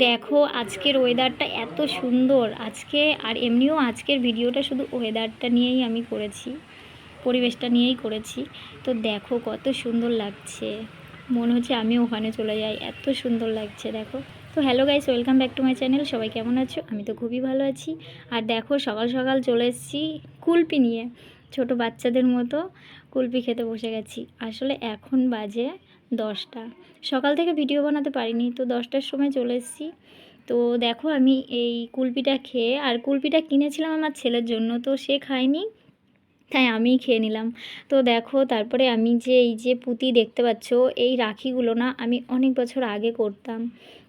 দেখো আজকের ওয়েদারটা এত সুন্দর আজকে। আর এমনিও আজকের ভিডিওটা শুধু ওয়েদারটা নিয়েই আমি করেছি, পরিবেশটা নিয়েই করেছি। তো দেখো কত সুন্দর লাগছে, মনে হচ্ছে আমি ওখানে চলে যাই, এত সুন্দর লাগছে দেখো। তো hello guys, welcome back to my channel. সবাই কেমন আছো? আমি তো খুবই ভালো আছি। আর দেখো সকাল সকাল চলে এসেছি কুলপি নিয়ে, ছোট বাচ্চাদের মতো কুলপি খেতে বসে গেছি। আসলে এখন বাজে 10টা, সকাল থেকে ভিডিও বানাতে পারিনি, তো 10টার সময় চলে এসেছি। তো দেখো আমি এই কুলপিটা খেয়ে, আর কুলপিটা কিনেছিলাম আমার ছেলের জন্য, তো সে খায়নি, তাই আমিই খেয়ে নিলাম। তো দেখো তারপরে আমি যে এই যে পুঁতি দেখতে পাচ্ছ, এই রাখিগুলো না আমি অনেক বছর আগে করতাম।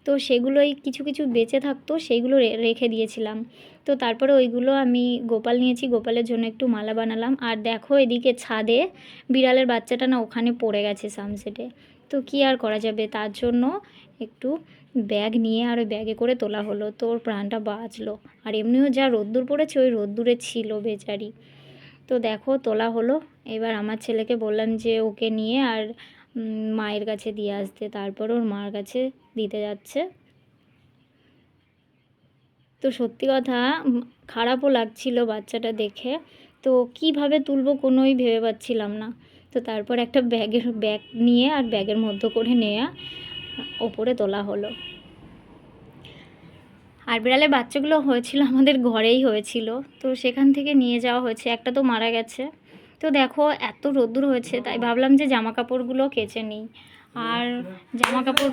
তো সেগুলোই কিছু কিছু বেঁচে থাকতো, সেইগুলো রেখে দিয়েছিলাম। তো তারপরে ওইগুলো আমি গোপাল নিয়েছি, গোপালের জন্য একটু মালা বানালাম। আর দেখো এদিকে ছাদে বিড়ালের বাচ্চাটা না ওখানে পড়ে গেছে সানসেটে। তো কি আর করা যাবে, তার জন্য একটু ব্যাগ নিয়ে আর ওই ব্যাগে করে তোলা হলো, তো ওর প্রাণটা বাঁচলো। আর এমনিও যা রোদ্দুর পড়েছে, ওই রোদ্দুরে ছিল বেচারি। তো দেখো তোলা হলো। এবার আমার ছেলেকে বললাম যে ওকে নিয়ে আর মায়ের কাছে দিয়ে আসতে, তারপর ওর মার কাছে দিতে যাচ্ছে। তো সত্যি কথা খারাপও লাগছিল বাচ্চাটা দেখে। তো কিভাবে তুলবো কোনোই ভেবে পাচ্ছিলাম না। তো তারপর একটা ব্যাগ নিয়ে আর ব্যাগের মধ্যে করে নেওয়া ওপরে তোলা হলো। আর বিড়ালের বাচ্চাগুলো হয়েছিল আমাদের ঘরেই হয়েছিল, তো সেখান থেকে নিয়ে যাওয়া হয়েছে, একটা তো মারা গেছে। তো দেখো এত রোদ্দুর হয়েছে, তাই ভাবলাম যে জামা কাপড়গুলো কেচে নিই। আর জামা কাপড়,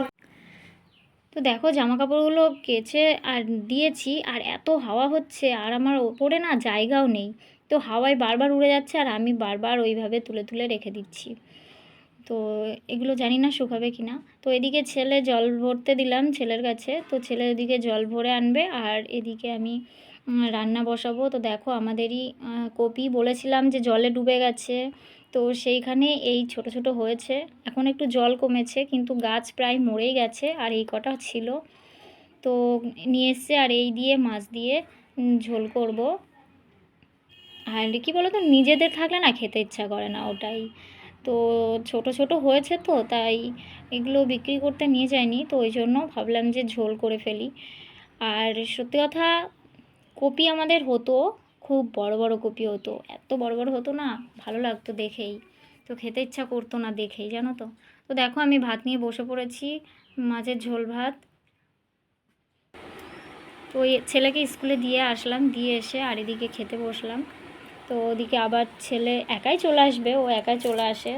তো দেখো জামা কাপড়গুলো কেচে আর দিয়েছি, আর এত হাওয়া হচ্ছে, আর আমার ওপরে না জায়গাও নেই। তো হাওয়ায় বারবার উড়ে যাচ্ছে, আর আমি বারবার ওইভাবে তুলে তুলে রেখে দিচ্ছি। তো এগুলো জানি না শুকাবে কি না। তো এদিকে ছেলে জল ভরতে দিলাম ছেলের কাছে, তো ছেলে এদিকে জল ভরে আনবে, আর এদিকে আমি রান্না বসাবো। তো দেখো আমাদেরই কপি বলেছিলাম যে জলে ডুবে গেছে, তো সেইখানে এই ছোট ছোট হয়েছে। এখন একটু জল কমেছে, কিন্তু গাছ প্রায় মরেই গেছে, আর এই কটা ছিল। তো নিয়ে এসছে, আর এই দিয়ে মাছ দিয়ে ঝোল করব। আর কী বলো তো, নিজেদের থাকলে না খেতে ইচ্ছা করে না, ওটাই। তো ছোট ছোট হয়েছে, তো তাই এগুলো বিক্রি করতে নিয়ে যায়নি, তো ওই জন্য ভাবলাম যে ঝোল করে ফেলি। আর সত্যি কথা, কপি আমাদের হতো, খুব বড় বড় কপি হতো, এত বড় বড় হতো না, ভালো লাগতো দেখেই। তো খেতে ইচ্ছা করতো না দেখেই, জানো তো। তো দেখো আমি ভাত নিয়ে বসে পড়েছি, মাছের ঝোল ভাত। তো ওই ছেলেকে স্কুলে দিয়ে আসলাম, দিয়ে এসে আর এদিকে খেতে বসলাম। তো ওদিকে আবার ছেলে একাই চলে আসবে, ও একাই চলে আসে।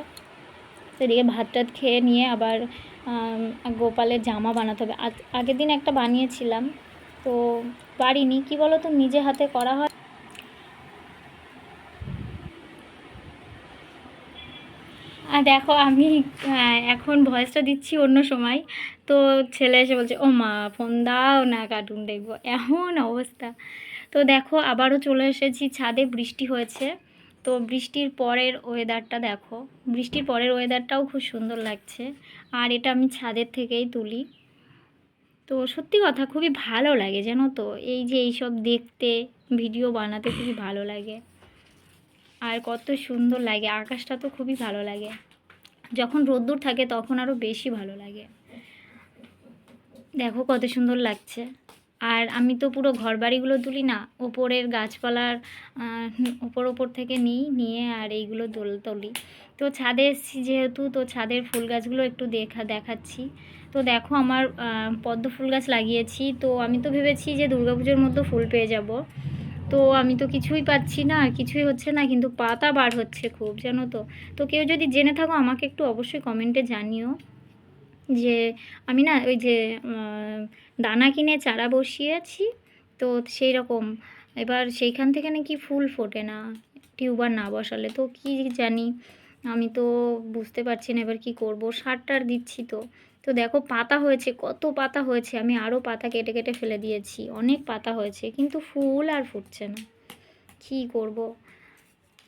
তো এদিকে ভাত টাত খেয়ে নিয়ে আবার গোপালের জামা বানাতে হবে। আগের দিন একটা বানিয়েছিলাম, তো পারিনি, কি বলো তো, নিজে হাতে করা হয়। আর দেখো আমি এখন ভয়েসটা দিচ্ছি অন্য সময়, তো ছেলে এসে বলছে ও মা ফোন দাও না, কার্টুন দেখবো, এমন অবস্থা। তো দেখো আবারও চলে এসেছি ছাদে, বৃষ্টি হয়েছে। তো বৃষ্টির পরের ওয়েদারটা দেখো, বৃষ্টির পরের ওয়েদারটাও খুব সুন্দর লাগছে। আর এটা আমি ছাদের থেকেই তুলি। তো সত্যি কথা খুবই ভালো লাগে জানো তো, এই যে এইসব দেখতে, ভিডিও বানাতে খুবই ভালো লাগে। আর কত সুন্দর লাগে, আকাশটা তো খুবই ভালো লাগে। যখন রোদ্দুর থাকে তখন আরও বেশি ভালো লাগে। দেখো কত সুন্দর লাগছে। আর আমি তো পুরো ঘরবাড়িগুলো তুলি না, ওপরের গাছপালার ওপর থেকে নিয়ে আর এইগুলো তুলি। তো ছাদে এসেছি যেহেতু, তো ছাদের ফুল গাছগুলো একটু দেখাচ্ছি। তো দেখো আমার পদ্ম ফুল গাছ লাগিয়েছি, তো আমি তো ভেবেছি যে দুর্গাপুজোর মধ্যে ফুল পেয়ে যাব। তো আমি তো কিছুই পাচ্ছি না, কিছুই হচ্ছে না, কিন্তু পাতা বার হচ্ছে খুব, জানো তো। তো কেউ যদি জেনে থাকো আমাকে একটু অবশ্যই কমেন্টে জানিও, যে আমি না ওই যে দানা কিনে চারা বসিয়েছি, তো সেই রকম এবার সেইখান থেকে নাকি ফুল ফোটে না টিউবার না বসালে, তো কি জানি, আমি তো বুঝতে পারছি না এবার কি করব। সার টার দিচ্ছি তো। তো দেখো পাতা হয়েছে, কত পাতা হয়েছে, আমি আরও পাতা কেটে কেটে ফেলে দিয়েছি, অনেক পাতা হয়েছে, কিন্তু ফুল আর ফুটছে না, কী করব।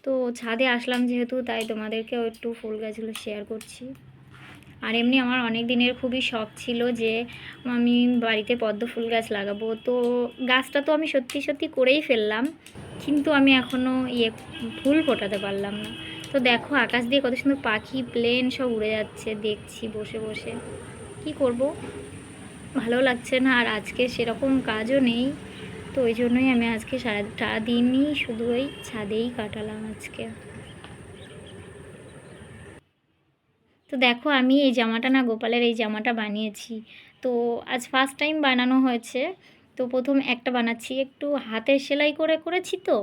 তো ছাদে আসলাম যেহেতু, তাই তোমাদেরকেও একটু ফুল গাছগুলো শেয়ার করছি। আর এমনি আমার অনেক দিনের খুবই শখ ছিল যে আমি বাড়িতে পদ্ম ফুল গাছ লাগাবো। তো গাছটা তো আমি সত্যি সত্যি করেই ফেললাম, কিন্তু আমি এখনও ফুল ফোটাতে পারলাম না। তো দেখো আকাশ দিয়ে কত সুন্দর পাখি প্লেন সব উড়ে যাচ্ছে, দেখছি বসে বসে, কি করব। ভালো লাগছে না, আর আজকে সেরকম কাজও নেই। তো ওই জন্যই আমি আজকে সারাদিনই শুধু ওই ছাদেই কাটালাম আজকে। তো দেখো আমি এই জামাটা না, গোপালের এই জামাটা বানিয়েছি। তো আজ ফার্স্ট টাইম বানানো হয়েছে। তো প্রথম একটা বানাচ্ছি, একটু হাতের সেলাই করে করেছি, তো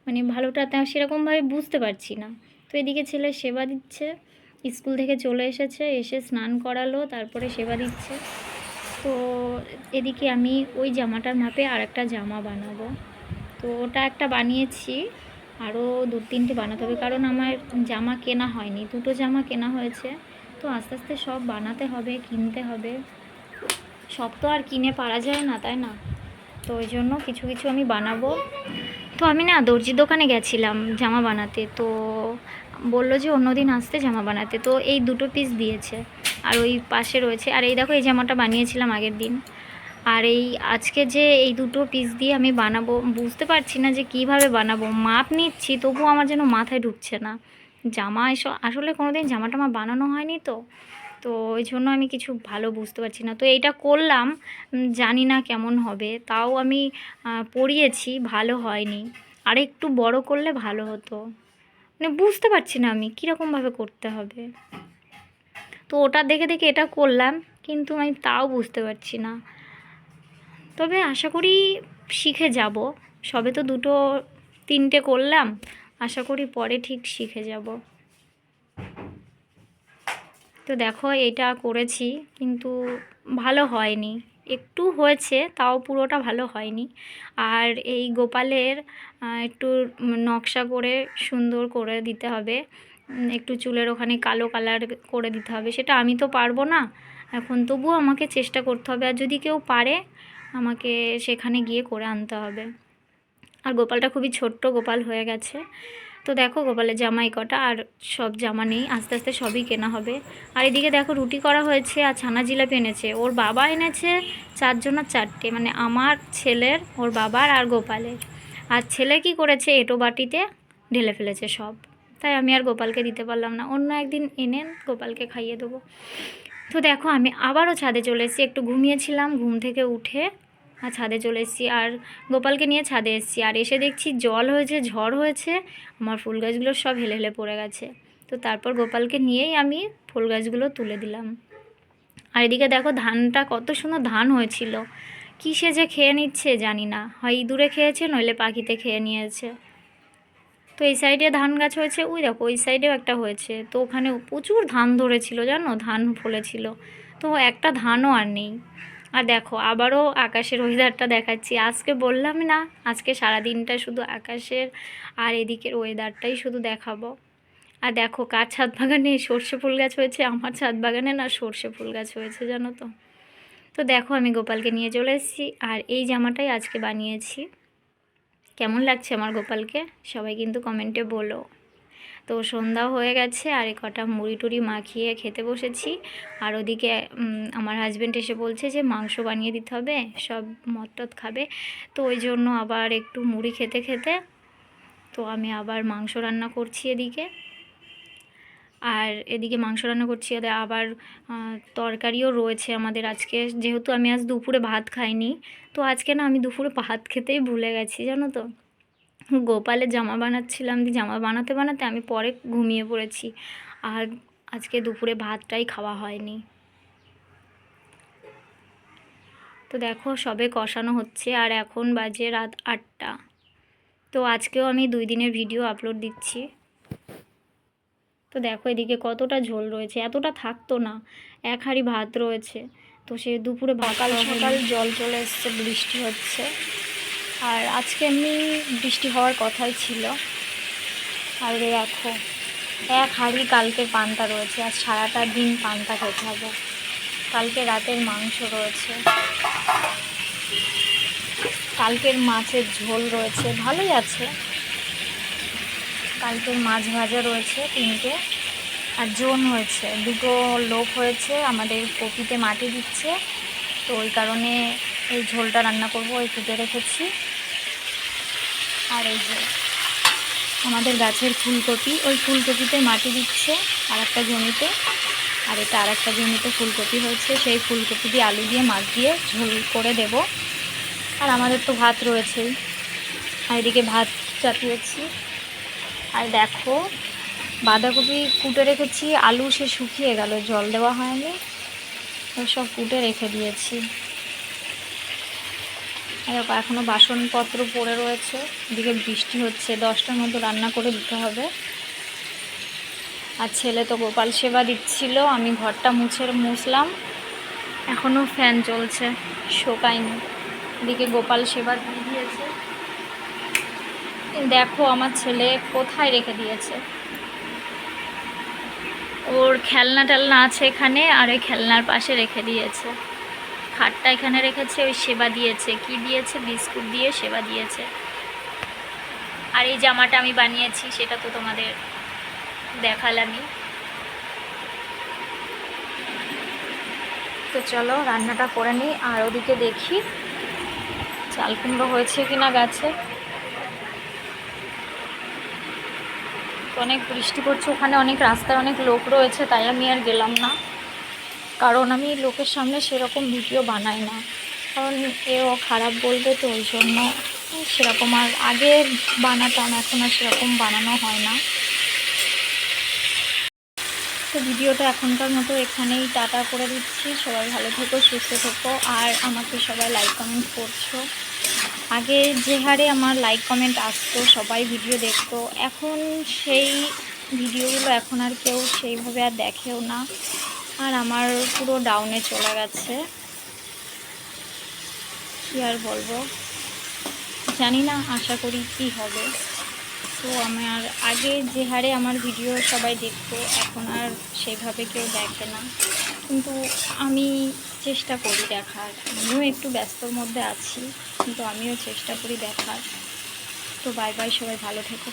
মানে ভালোটা সেরকমভাবে বুঝতে পারছি না। তো এদিকে ছেলে সেবা দিচ্ছে, স্কুল থেকে চলে এসেছে, এসে স্নান করালো, তারপরে সেবা দিচ্ছে। তো এদিকে আমি ওই জামাটার মাপে আর একটা জামা বানাবো। তো ওটা একটা বানিয়েছি, আরও 2-3টে বানাতে হবে, কারণ আমার জামা কেনা হয়নি, 2টো জামা কেনা হয়েছে। তো আস্তে আস্তে সব বানাতে হবে, কিনতে হবে, সব তো আর কিনে পারা যায় না, তাই না? তো ওই জন্য কিছু কিছু আমি বানাবো। তো আমি না দর্জির দোকানে গেছিলাম জামা বানাতে, তো বললো যে অন্য দিন আসতে জামা বানাতে। তো এই 2টো পিস দিয়েছে, আর ওই পাশে রয়েছে। আর এই দেখো এই জামাটা বানিয়েছিলাম আগের দিন। আর এই আজকে যে এই 2টো পিস দিয়ে আমি বানাবো, বুঝতে পারছি না যে কিভাবে বানাবো। মাপ নিচ্ছি, তবুও আমার যেন মাথায় ঢুকছে না। জামা এসব আসলে কোনো দিন জামা টামা বানানো হয়নি, তো তো ওই জন্য আমি কিছু ভালো বুঝতে পারছি না। তো এইটা করলাম, জানি না কেমন হবে। তাও আমি পরিয়েছি, ভালো হয়নি। আর একটু বড় করলে ভালো হতো, মানে বুঝতে পারছি না আমি কীরকমভাবে করতে হবে। তো ওটা দেখে দেখে এটা করলাম, কিন্তু আমি তাও বুঝতে পারছি না। তবে আশা করি শিখে যাব। সবে তো 2-3টে করলাম, আশা করি পরে ঠিক শিখে যাব। তো দেখো এটা করেছি, কিন্তু ভালো হয়নি, একটু হয়েছে, তাও পুরোটা ভালো হয়নি। আর এই গোপালের একটু নকশা করে সুন্দর করে দিতে হবে, একটু চুলের ওখানে কালো কালার করে দিতে হবে। সেটা আমি তো পারবো না এখন, তবুও আমাকে চেষ্টা করতে হবে। আর যদি কেউ পারে, আমাকে সেখানে গিয়ে করে আনতে হবে। আর গোপালটা খুবই ছোট্ট গোপাল হয়ে গেছে। তো দেখো গোপালের জামাই কটা, আর সব জামা নেই, আস্তে আস্তে সবই কেনা হবে। আর এদিকে দেখো রুটি করা হয়েছে, আর ছানা জিলাপি এনেছে ওর বাবা, এনেছে 4 জনের 4টে, মানে আমার, ছেলের, ওর বাবার আর গোপালের। আর ছেলে কি করেছে, এঁটো বাটিতে ঢেলে ফেলেছে সব। তাই আমি আর গোপালকে দিতে পারলাম না, অন্য একদিন এনে গোপালকে খাইয়ে দেবো। তো দেখো আমি আবারও ছাদে চলে এসেছি, একটু ঘুমিয়েছিলাম, ঘুম থেকে উঠে আর ছাদে চলে এসেছি, আর গোপালকে নিয়ে ছাদে এসেছি। আর এসে দেখছি জল হয়েছে, ঝড় হয়েছে, আমার ফুল গাছগুলো সব হেলে হেলে পড়ে গেছে। তো তারপর গোপালকে নিয়েই আমি ফুল গাছগুলো তুলে দিলাম। আর এদিকে দেখো ধানটা, কত সুন্দর ধান হয়েছিল, কিসে যে খেয়ে নিচ্ছে জানি না, হয় ইঁদুরে খেয়েছে, নইলে পাখিতে খেয়ে নিয়েছে। তো এই সাইডে ধান গাছ হয়েছে, ওই দেখো ওই সাইডেও একটা হয়েছে। তো ওখানে প্রচুর ধান ধরেছিল, জানো, ধান ফলেছিল। তো একটা ধানও আর নেই। আর দেখো আবারও আকাশের ওয়েদারটা দেখাচ্ছি, আজকে বললাম না, আজকে সারাদিনটা শুধু আকাশের আর এদিকের ওয়েদারটাই শুধু দেখাবো। আর দেখো কার ছাদ বাগানে সর্ষে ফুল গাছ হয়েছে, আমার ছাদ বাগানে না সর্ষে ফুল গাছ হয়েছে, জানো তো। তো দেখো আমি গোপালকে নিয়ে চলে এসেছি, আর এই জামাটাই আজকে বানিয়েছি। কেমন লাগছে আমার গোপালকে সবাই কিন্তু কমেন্টে বলো। তো সন্ধ্যাও হয়ে গেছে, আর কটা মুড়ি টুড়ি মাখিয়ে খেতে বসেছি। আর ওদিকে আমার হাজব্যান্ড এসে বলছে যে মাংস বানিয়ে দিতে হবে, সব মদ টদ খাবে। তো ওই জন্য আবার একটু মুড়ি খেতে খেতে তো আমি আবার মাংস রান্না করছি এদিকে। আর এদিকে মাংস রান্না করছি, ওদের আবার তরকারিও রয়েছে আমাদের আজকে, যেহেতু আমি আজ দুপুরে ভাত খাইনি। তো আজকে না আমি দুপুরে ভাত খেতেই ভুলে গেছি, জানো তো। গোপালের জামা বানাচ্ছিলাম, জামা বানাতে বানাতে আমি পরে ঘুমিয়ে পড়েছি, আর আজকে দুপুরে ভাতটাই খাওয়া হয়নি। তো দেখো সবে কষানো হচ্ছে, আর এখন বাজে রাত 8টা। তো আজকেও আমি 2 দিনের ভিডিও আপলোড দিচ্ছি। তো দেখো এদিকে কতটা ঝোল রয়েছে, এতটা থাকতো না, 1 হাঁড়ি ভাত রয়েছে। তো সে দুপুরে সকাল সকাল জল চলে এসছে, বৃষ্টি হচ্ছে। আর আজকে এমনি বৃষ্টি হওয়ার কথাই ছিল। আর দেখো 1 হাঁড়ি কালকে পান্তা রয়েছে, আর সারাটা দিন পান্তা খেতে হবে। কালকে রাতের মাংস রয়েছে, কালকের মাছের ঝোল রয়েছে, ভালোই আছে। কালকের মাছ ভাজা রয়েছে 3টে, আর জোন হয়েছে, 2টো লোক হয়েছে আমাদের কপিতে মাটি দিচ্ছে। তো ওই কারণে এই ঝোলটা রান্না করব, ওই কেটে রেখেছি। আর এই যে আমাদের গাছের ফুলকপি, ওই ফুলকপিতে মাটি দিচ্ছে আর একটা জমিতে। আর এটা আর একটা জমিতে ফুলকপি হয়েছে, সেই ফুলকপি দিয়ে আলু দিয়ে মাছ দিয়ে ঝোল করে দেব। আর আমাদের তো ভাত রয়েছেই, আর এদিকে ভাত চাপিয়েছি। আর দেখো বাঁধাকপি কুটে রেখেছি, আলু সে শুকিয়ে গেল, জল দেওয়া হয়নি, তো সব কুটে রেখে দিয়েছি। দেখো এখনও বাসনপত্র পড়ে রয়েছে, এদিকে বৃষ্টি হচ্ছে, 10টার মতো রান্না করে দিতে হবে। আর ছেলে তো গোপাল সেবা দিচ্ছিল, আমি ঘরটা মুছলাম, এখনও ফ্যান চলছে, শোকায়নি। এদিকে গোপাল সেবা দিয়ে দিয়েছে। দেখো আমার ছেলে কোথায় রেখে দিয়েছে, ওর খেলনা টেলনা আছে এখানে, আর ওই খেলনার পাশে রেখে দিয়েছে। খাটটা এখানে রেখেছে, ওই সেবা দিয়েছে, কি দিয়েছে, বিস্কুট দিয়ে সেবা দিয়েছে। আর এই জামাটা আমি বানিয়েছি, সেটা তো তোমাদের দেখালামই। তো চলো রান্নাটা করে নিই, আর ওদিকে দেখি চাল কুমড়ো হয়েছে কিনা গাছে। অনেক বৃষ্টি পড়ছে, ওখানে অনেক রাস্তায় অনেক লোক রয়েছে, তাই আমি আর গেলাম না, কারণ আমি লোকের সামনে সেরকম ভিডিও বানাই না, কারণ এও খারাপ বলবে, তো ওই জন্য সেরকম আর আগে বানাতাম, এখন আর সেরকম বানানো হয় না। তো ভিডিওটা এখনকার মতো এখানেই টাটা করে দিচ্ছি। সবাই ভালো থেকো, সুস্থ থেকো, আর আমাকে সবাই লাইক কমেন্ট করছো। আগে যে হারে আমার লাইক কমেন্ট আসতো, সবাই ভিডিও দেখতো, এখন সেই ভিডিওগুলো এখন আর কেউ সেইভাবে আর দেখেও না, আর আমার পুরো ডাউনে চলে গেছে। কী আর বলবো, জানি না, আশা করি কি হবে। তো আমার আগে যে হারে আমার ভিডিও সবাই দেখতো, এখন আর সেভাবে কেউ দেখে না, কিন্তু আমি চেষ্টা করি দেখার, আমিও একটু ব্যস্তর মধ্যে আছি, কিন্তু আমিও চেষ্টা করি দেখার। তো বাই বাই, সবাই ভালো থেকো।